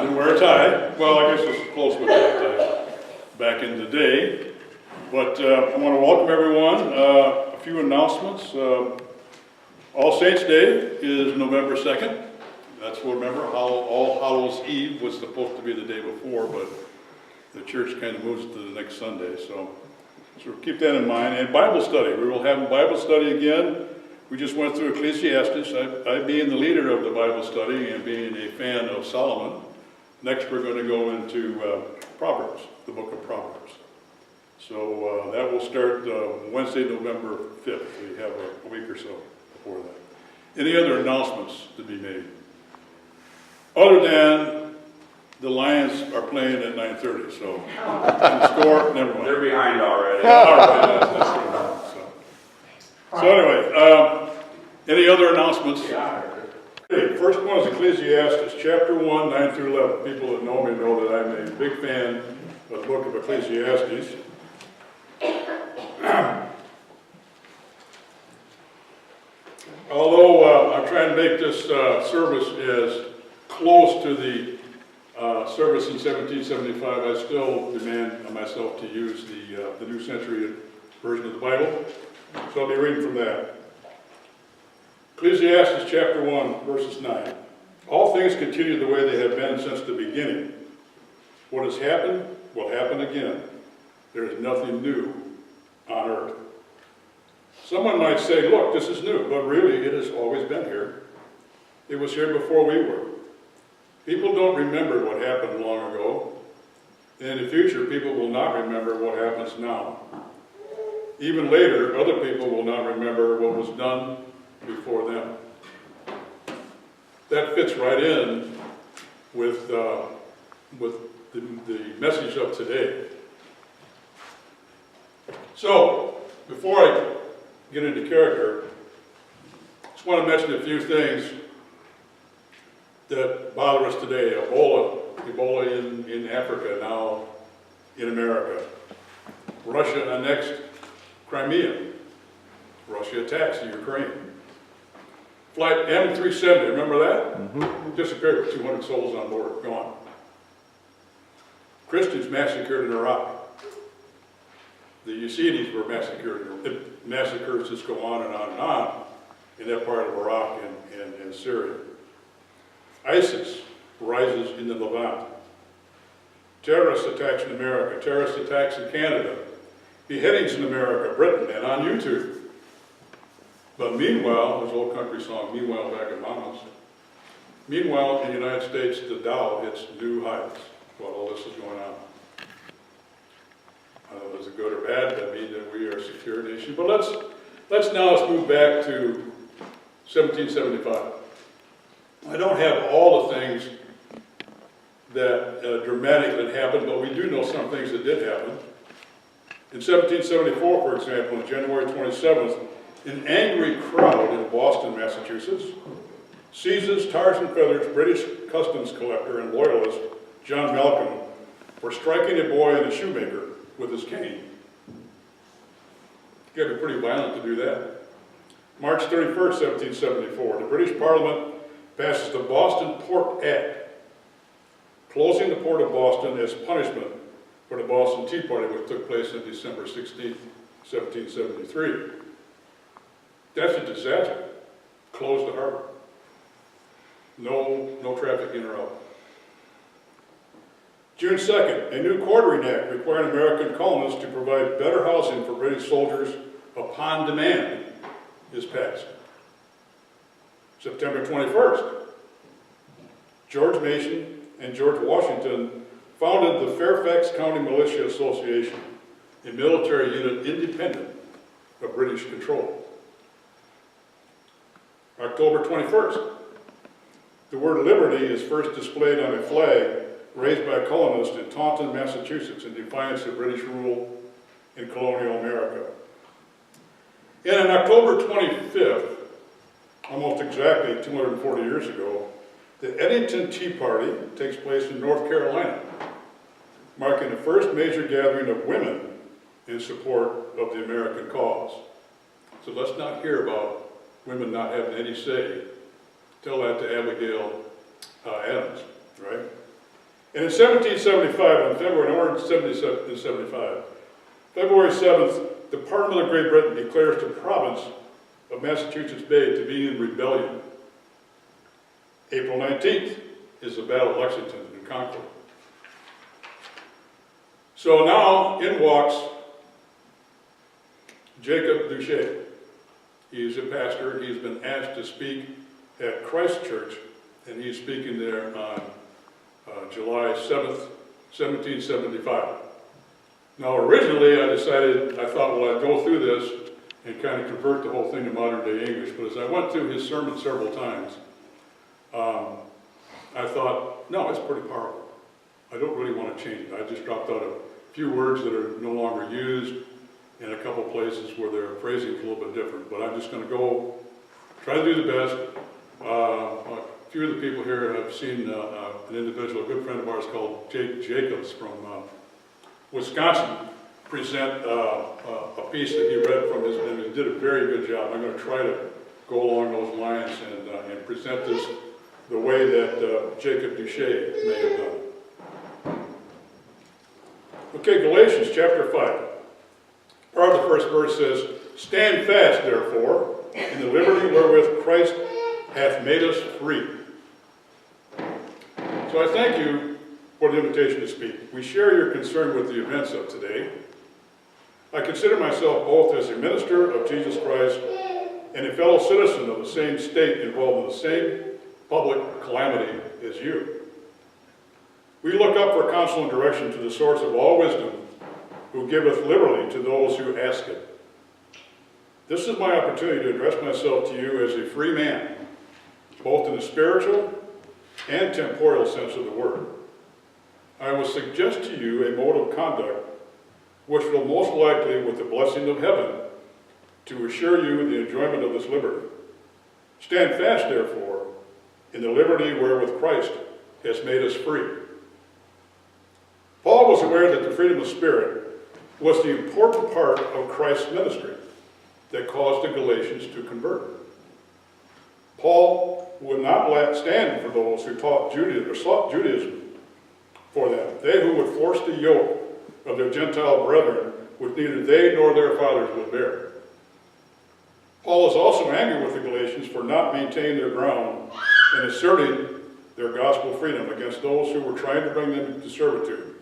didn't wear a tie. Well, I guess it's close with that back in the day. But I want to welcome everyone. A few announcements. All Saints Day is November 2nd. That's what, remember, All Hallows Eve was supposed to be the day before, but the church kind of moves to the next Sunday. So keep that in mind. And Bible study. We will have a Bible study again. We just went through Ecclesiastes. I being the leader of the Bible study and being a fan of Solomon. Next we're going to go into Proverbs, the book of Proverbs. So that will start Wednesday, November 5th. We have a week or so before that. Any other announcements to be made? Other than the Lions are playing at 9:30, so and the score, never mind. They're behind already. All right, that's so anyway, any other announcements? Yeah. First one is Ecclesiastes, chapter 1, 9 through 11. People that know me know that I'm a big fan of the book of Ecclesiastes. Although I'm trying to make this service as close to the service in 1775, I still demand on myself to use the New Century version of the Bible. So I'll be reading from that. Ecclesiastes chapter 1, verses 9. All things continue the way they have been since the beginning. What has happened will happen again. There is nothing new on earth. Someone might say, look, this is new, but really it has always been here. It was here before we were. People don't remember what happened long ago. And in the future, people will not remember what happens now. Even later, other people will not remember what was done before them. That fits right in with the message of today. So, before I get into character, I just want to mention a few things that bother us today. Ebola in Africa, now in America. Russia annexed Crimea. Russia attacks the Ukraine. Flight M370, remember that? Mm-hmm. Disappeared with 200 souls on board, gone. Christians massacred in Iraq. The Yazidis were massacred. Massacres just go on and on and on in that part of Iraq and Syria. ISIS rises in the Levant. Terrorist attacks in America. Terrorist attacks in Canada. Beheadings in America, Britain, and on YouTube. But meanwhile, there's an old country song, Meanwhile Back in Mama's. Meanwhile, in the United States, the Dow hits new heights while all this is going on. Is it good or bad? That means that we are a secure nation. But let's move back to 1775. I don't have all the things that dramatically happened, but we do know some things that did happen. In 1774, for example, on January 27th, an angry crowd in Boston, Massachusetts, seizes Tars and Feathers British customs collector and loyalist John Malcolm for striking a boy and a shoemaker with his cane. You got to be pretty violent to do that. March 31st, 1774, the British Parliament passes the Boston Port Act, closing the port of Boston as punishment for the Boston Tea Party, which took place on December 16th, 1773. That's a disaster. Close the harbor. No traffic interrupt. June 2nd, a new quartering act requiring American colonists to provide better housing for British soldiers upon demand is passed. September 21st, George Mason and George Washington founded the Fairfax County Militia Association, a military unit independent of British control. October 21st, the word liberty is first displayed on a flag raised by colonists in Taunton, Massachusetts in defiance of British rule in colonial America. And on October 25th, almost exactly 240 years ago, the Eddington Tea Party takes place in North Carolina, marking the first major gathering of women in support of the American cause. So let's not hear about women not having any say. Tell that to Abigail Adams, right? And in 1775, on February, I ordered 1775, February 7th, the Parliament of Great Britain declares the province of Massachusetts Bay to be in rebellion. April 19th is the Battle of Lexington and Concord. So now in walks Jacob Duché. He's a pastor. He's been asked to speak at Christ Church, and he's speaking there on July 7th, 1775. Now originally I thought, well, I'd go through this and kind of convert the whole thing to modern day English, but as I went through his sermon several times, I thought, no, it's pretty powerful. I don't really want to change it. I just dropped out a few words that are no longer used and a couple places where their phrasing is a little bit different. But I'm just going to go try to do the best. A few of the people here have seen an individual, a good friend of ours called Jake Jacobs from Wisconsin, present a piece that he read from his, and he did a very good job. I'm going to try to go along those lines and present this the way that Jacob Duché may have done. Okay, Galatians chapter 5. Part of the first verse says, "Stand fast, therefore, in the liberty wherewith Christ hath made us free." So I thank you for the invitation to speak. We share your concern with the events of today. I consider myself both as a minister of Jesus Christ and a fellow citizen of the same state involved in the same public calamity as you. We look up for counsel and direction to the source of all wisdom, who giveth liberally to those who ask it. This is my opportunity to address myself to you as a free man, both in the spiritual and temporal sense of the word. I will suggest to you a mode of conduct which will most likely, with the blessing of heaven, to assure you the enjoyment of this liberty. Stand fast, therefore, in the liberty wherewith Christ has made us free. Paul was aware that the freedom of spirit was the important part of Christ's ministry that caused the Galatians to convert. Paul would not stand for those who taught Judaism or sought Judaism for them. They who would force the yoke of their Gentile brethren, which neither they nor their fathers would bear. Paul is also angry with the Galatians for not maintaining their ground and asserting their gospel freedom against those who were trying to bring them into servitude.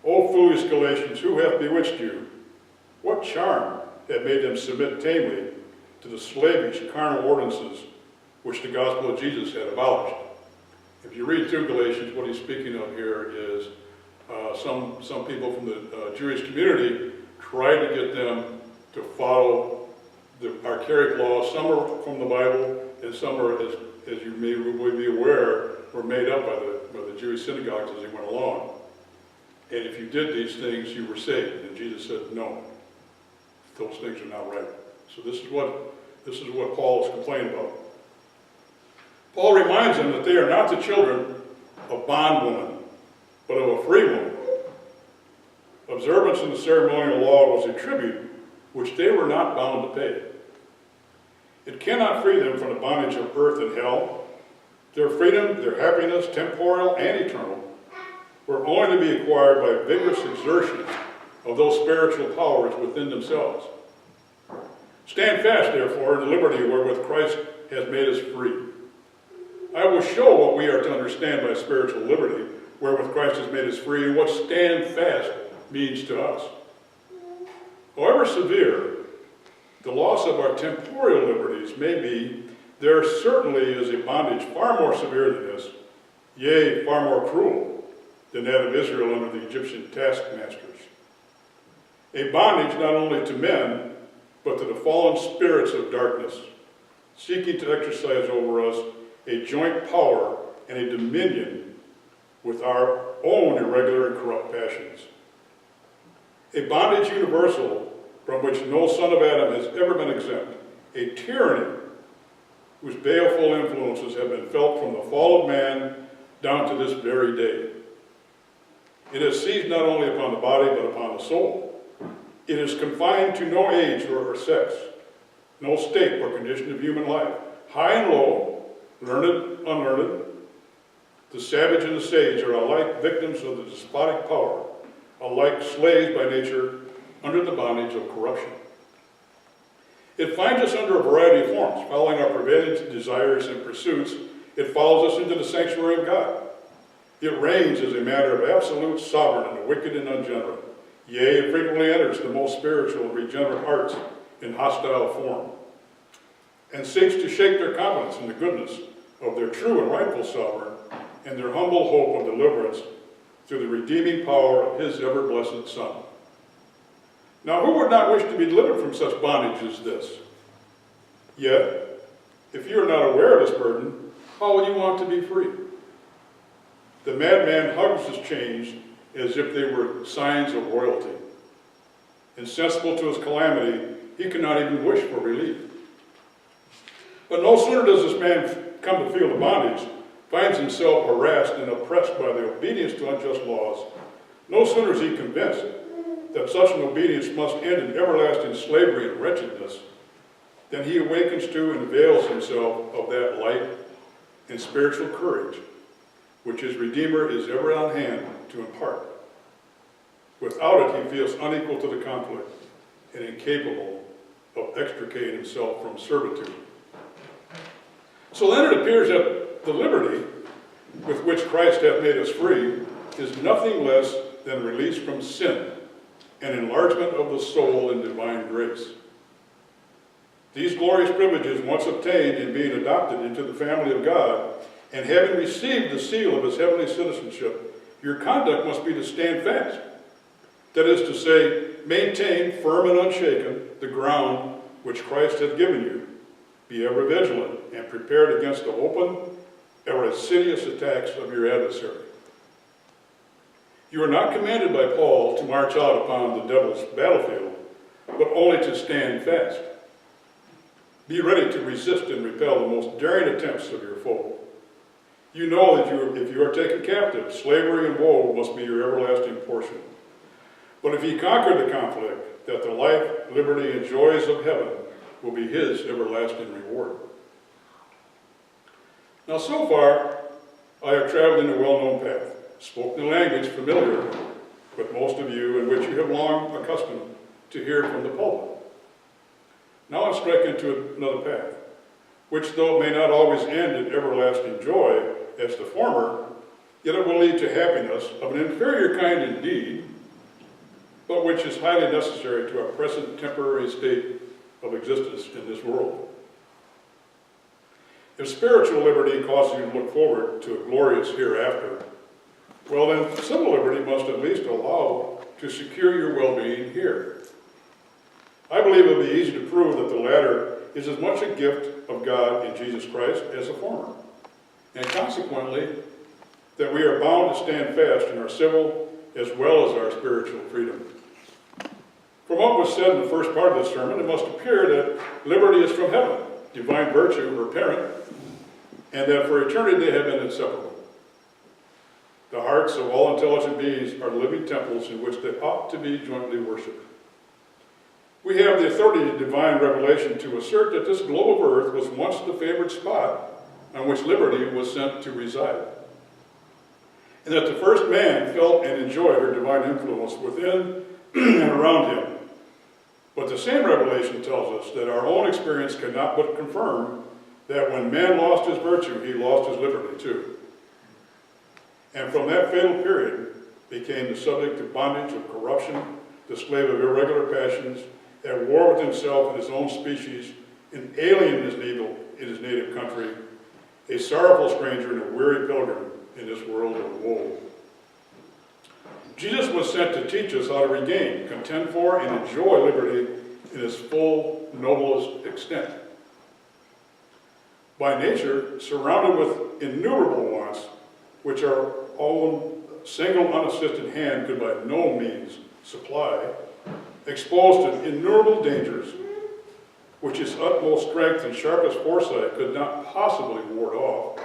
O foolish Galatians, who hath bewitched you? What charm had made them submit tamely to the slavish carnal ordinances which the gospel of Jesus had abolished? If you read through Galatians, what he's speaking of here is some people from the Jewish community tried to get them to follow the archaic laws. Some are from the Bible, and some are, as you may be aware, were made up by the Jewish synagogues as they went along. And if you did these things, you were saved. And Jesus said, no, those things are not right. So this is what Paul is complaining about. Paul reminds them that they are not the children of bondwomen, but of a free woman. Observance in the ceremonial law was a tribute which they were not bound to pay. It cannot free them from the bondage of earth and hell. Their freedom, their happiness, temporal and eternal, were only to be acquired by vigorous exertion of those spiritual powers within themselves. Stand fast, therefore, in the liberty wherewith Christ has made us free. I will show what we are to understand by spiritual liberty, wherewith Christ has made us free, and what stand fast means to us. However severe the loss of our temporal liberties may be, there certainly is a bondage far more severe than this, yea, far more cruel than that of Israel under the Egyptian taskmasters. A bondage not only to men, but to the fallen spirits of darkness, seeking to exercise over us a joint power and a dominion with our own irregular and corrupt passions. A bondage universal from which no son of Adam has ever been exempt. A tyranny whose baleful influences have been felt from the fall of man down to this very day. It has seized not only upon the body, but upon the soul. It is confined to no age or sex, no state or condition of human life, high and low, learned, unlearned, The savage and the sage are alike victims of the despotic power, alike slaves by nature under the bondage of corruption. It finds us under a variety of forms. Following our prevailing desires and pursuits, it follows us into the sanctuary of God. It reigns as a matter of absolute sovereign in the wicked and ungenerate. Yea, it frequently enters the most spiritual and regenerate hearts in hostile form, and seeks to shake their confidence in the goodness of their true and rightful sovereign and their humble hope of deliverance through the redeeming power of his ever-blessed Son. Now, who would not wish to be delivered from such bondage as this? Yet, if you are not aware of this burden, how will you want to be free? The madman hugs his chains as if they were signs of royalty. Insensible to his calamity, he cannot even wish for relief. But no sooner does this man come to feel the bondage, finds himself harassed and oppressed by the obedience to unjust laws, no sooner is he convinced that such an obedience must end in everlasting slavery and wretchedness, than he awakens to and avails himself of that light and spiritual courage which his Redeemer is ever on hand to impart. Without it, he feels unequal to the conflict and incapable of extricating himself from servitude. So then it appears that the liberty with which Christ hath made us free is nothing less than release from sin and enlargement of the soul in divine grace. These glorious privileges, once obtained in being adopted into the family of God, and having received the seal of his heavenly citizenship, your conduct must be to stand fast. That is to say, maintain firm and unshaken the ground which Christ hath given you. Be ever vigilant and prepared against the open or insidious attacks of your adversary. You are not commanded by Paul to march out upon the devil's battlefield, but only to stand fast. Be ready to resist and repel the most daring attempts of your foe. You know that if you are taken captive, slavery and woe must be your everlasting portion. But if ye conquer the conflict, that the life, liberty, and joys of heaven will be his everlasting reward. Now, so far, I have traveled in a well-known path, spoken a language familiar with most of you, and which you have long accustomed to hear from the pulpit. Now I strike into another path, which, though it may not always end in everlasting joy as the former, yet it will lead to happiness of an inferior kind indeed, but which is highly necessary to our present temporary state of existence in this world. If spiritual liberty causes you to look forward to a glorious hereafter, well then, civil liberty must at least allow to secure your well-being here. I believe it will be easy to prove that the latter is as much a gift of God in Jesus Christ as the former, and consequently, that we are bound to stand fast in our civil as well as our spiritual freedom. From what was said in the first part of this sermon, it must appear that liberty is from heaven, divine virtue, her parent, and that for eternity they have been inseparable. The hearts of all intelligent beings are living temples in which they ought to be jointly worshipped. We have the authority of divine revelation to assert that this globe of earth was once the favored spot on which liberty was sent to reside, and that the first man felt and enjoyed her divine influence within and around him. But the same revelation tells us that our own experience cannot but confirm that when man lost his virtue, he lost his liberty too. And from that fatal period became the subject of bondage, of corruption, the slave of irregular passions, at war with himself and his own species, an alien in his native country, a sorrowful stranger and a weary pilgrim in this world of woe. Jesus was sent to teach us how to regain, contend for, and enjoy liberty in its full, noblest extent. By nature, surrounded with innumerable wants, which our own single unassisted hand could by no means supply, exposed to innumerable dangers, which his utmost strength and sharpest foresight could not possibly ward off,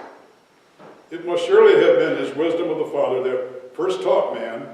it must surely have been his wisdom of the Father that first taught man